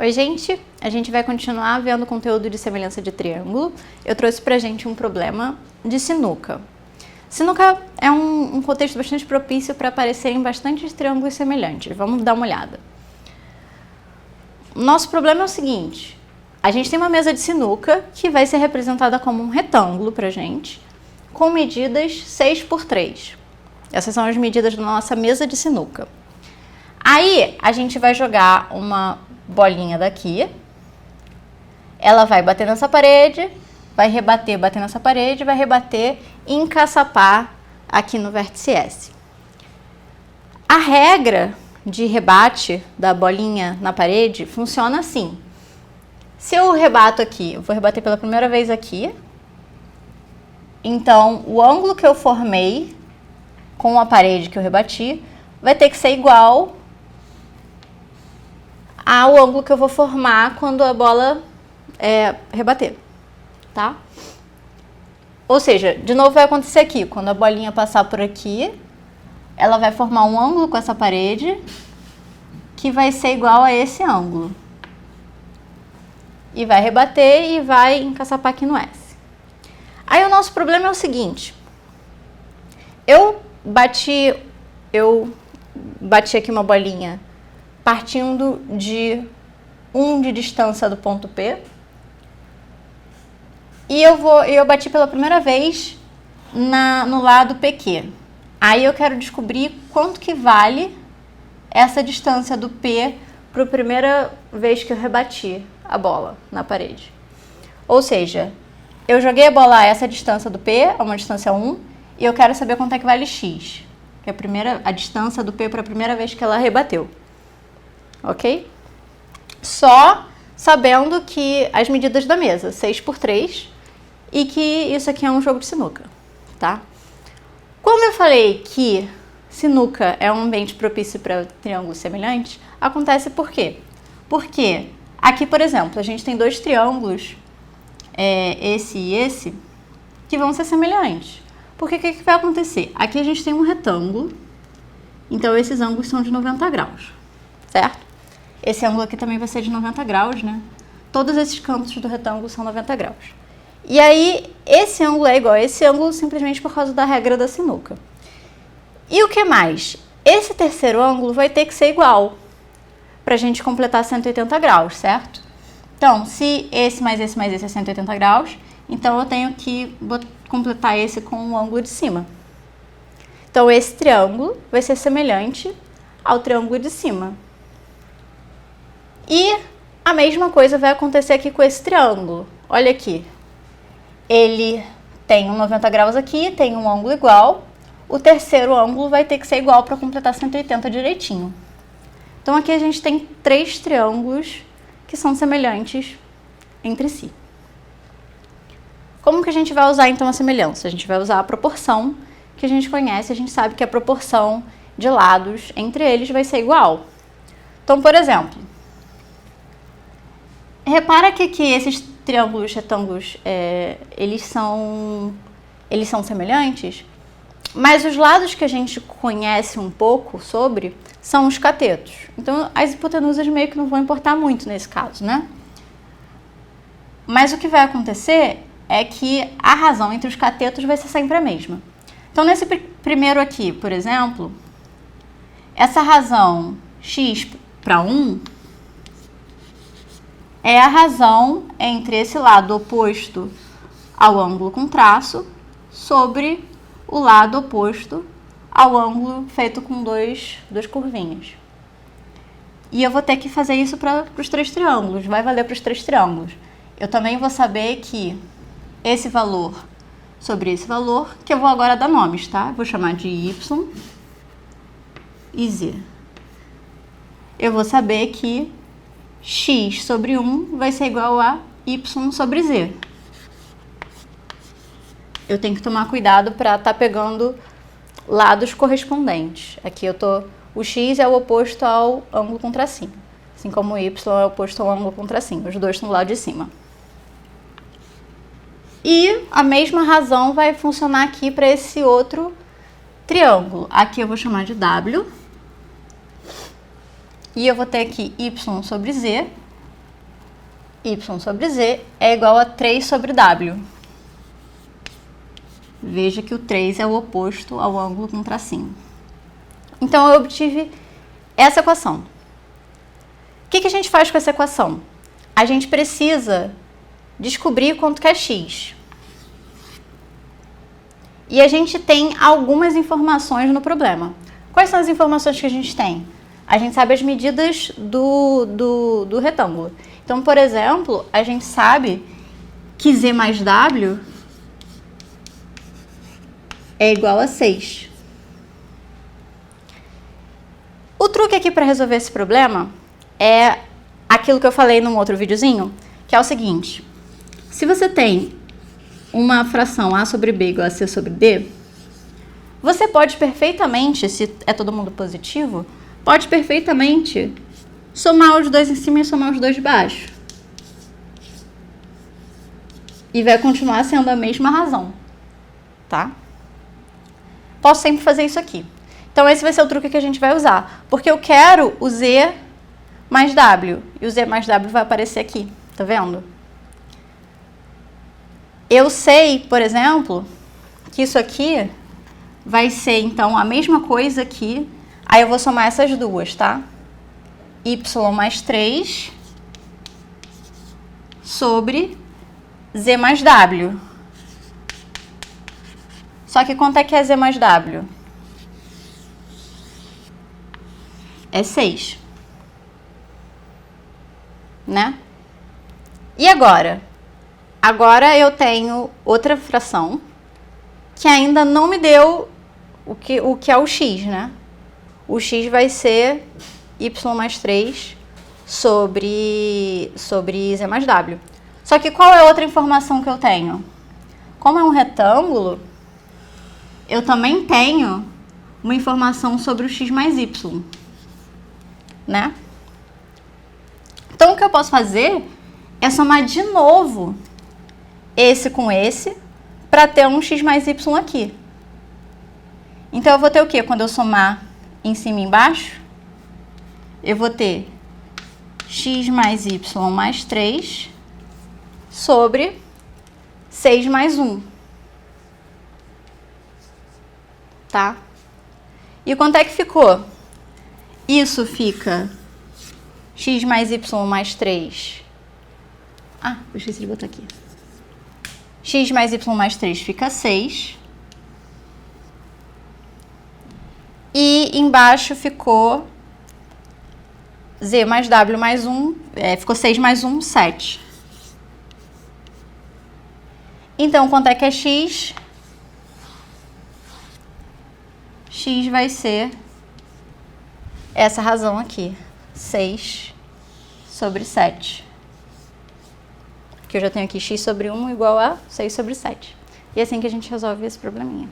Oi, gente! A gente vai continuar vendo o conteúdo de semelhança de triângulo. Eu trouxe pra gente um problema de sinuca. Sinuca é um contexto bastante propício para aparecerem bastantes triângulos semelhantes. Vamos dar uma olhada. Nosso problema é o seguinte: a gente tem uma mesa de sinuca que vai ser representada como um retângulo pra gente, com medidas 6 por 3. Essas são as medidas da nossa mesa de sinuca. Aí, a gente vai jogar uma bolinha daqui, ela vai bater nessa parede, vai rebater, bater nessa parede, vai rebater e encaçapar aqui no vértice S. A regra de rebate da bolinha na parede funciona assim. Se eu rebato aqui, eu vou rebater pela primeira vez aqui, então o ângulo que eu formei com a parede que eu rebati vai ter que ser igual ao ângulo que eu vou formar quando a bola rebater, tá? Ou seja, de novo vai acontecer aqui, quando a bolinha passar por aqui, ela vai formar um ângulo com essa parede que vai ser igual a esse ângulo. E vai rebater e vai encaçapar aqui no S. Aí o nosso problema é o seguinte: eu bati aqui uma bolinha partindo de 1 de distância do ponto P. E eu bati pela primeira vez no lado PQ. Aí eu quero descobrir quanto que vale essa distância do P para a primeira vez que eu rebati a bola na parede. Ou seja, eu joguei a bola a essa distância do P, a uma distância 1, e eu quero saber quanto é que vale X, que é a distância do P para a primeira vez que ela rebateu. Ok? Só sabendo que as medidas da mesa, 6 por 3, e que isso aqui é um jogo de sinuca, tá? Quando eu falei que sinuca é um ambiente propício para triângulos semelhantes, acontece por quê? Porque aqui, por exemplo, a gente tem dois triângulos, esse e esse, que vão ser semelhantes. Porque o que vai acontecer? Aqui a gente tem um retângulo, então esses ângulos são de 90 graus, certo? Esse ângulo aqui também vai ser de 90 graus, né? Todos esses cantos do retângulo são 90 graus. E aí, esse ângulo é igual a esse ângulo simplesmente por causa da regra da sinuca. E o que mais? Esse terceiro ângulo vai ter que ser igual para a gente completar 180 graus, certo? Então, se esse mais esse mais esse é 180 graus, então eu tenho que completar esse com o ângulo de cima. Então, esse triângulo vai ser semelhante ao triângulo de cima. E a mesma coisa vai acontecer aqui com esse triângulo. Olha aqui. Ele tem um 90 graus aqui, tem um ângulo igual. O terceiro ângulo vai ter que ser igual para completar 180 direitinho. Então aqui a gente tem 3 triângulos que são semelhantes entre si. Como que a gente vai usar então a semelhança? A gente vai usar a proporção que a gente conhece, a gente sabe que a proporção de lados entre eles vai ser igual. Então, por exemplo, repara que aqui esses triângulos retângulos, eles são semelhantes, mas os lados que a gente conhece um pouco sobre são os catetos. Então, as hipotenusas meio que não vão importar muito nesse caso, né? Mas o que vai acontecer é que a razão entre os catetos vai ser sempre a mesma. Então, nesse primeiro aqui, por exemplo, essa razão x para 1 é a razão entre esse lado oposto ao ângulo com traço sobre o lado oposto ao ângulo feito com duas curvinhas. E eu vou ter que fazer isso para os 3 triângulos, vai valer para os 3 triângulos. Eu também vou saber que esse valor sobre esse valor, que eu vou agora dar nomes, tá? Eu vou chamar de y e z. Eu vou saber que x sobre 1 vai ser igual a y sobre z. Eu tenho que tomar cuidado para estar pegando lados correspondentes. Aqui o x é o oposto ao ângulo com tracinho, assim como o y é o oposto ao ângulo com tracinho. Os dois estão do lado de cima. E a mesma razão vai funcionar aqui para esse outro triângulo. Aqui eu vou chamar de w. E eu vou ter aqui y sobre z. y sobre z é igual a 3 sobre w. Veja que o 3 é o oposto ao ângulo com tracinho. Então, eu obtive essa equação. O que a gente faz com essa equação? A gente precisa descobrir quanto que é x. E a gente tem algumas informações no problema. Quais são as informações que a gente tem? A gente sabe as medidas do retângulo. Então, por exemplo, a gente sabe que z mais w é igual a 6. O truque aqui para resolver esse problema é aquilo que eu falei num outro videozinho, que é o seguinte: se você tem uma fração a sobre b igual a c sobre d, você pode perfeitamente, se é todo mundo positivo, pode perfeitamente somar os dois em cima e somar os dois de baixo. E vai continuar sendo a mesma razão, tá? Posso sempre fazer isso aqui. Então, esse vai ser o truque que a gente vai usar, porque eu quero o z mais w, e o z mais w vai aparecer aqui, tá vendo? Eu sei, por exemplo, que isso aqui vai ser, então, a mesma coisa aqui. Aí eu vou somar essas duas, tá? Y mais 3 sobre z mais w. Só que quanto é que é z mais w? É 6. Né? E agora? Agora eu tenho outra fração que ainda não me deu o que é o x, né? O x vai ser y mais 3 sobre z mais w. Só que qual é a outra informação que eu tenho? Como é um retângulo, eu também tenho uma informação sobre o x mais y, né? Então, o que eu posso fazer é somar de novo esse com esse para ter um x mais y aqui. Então, eu vou ter o quê? Quando eu somar em cima e embaixo, eu vou ter x mais y mais 3 sobre 6 mais 1. Tá? E quanto é que ficou? Isso fica x mais y mais 3. Ah, eu esqueci de botar aqui. X mais y mais 3 fica 6. E embaixo ficou z mais w mais 1, ficou 6 mais 1, 7. Então, quanto é que é x? X vai ser essa razão aqui, 6 sobre 7. Que eu já tenho aqui x sobre 1 igual a 6 sobre 7. E é assim que a gente resolve esse probleminha.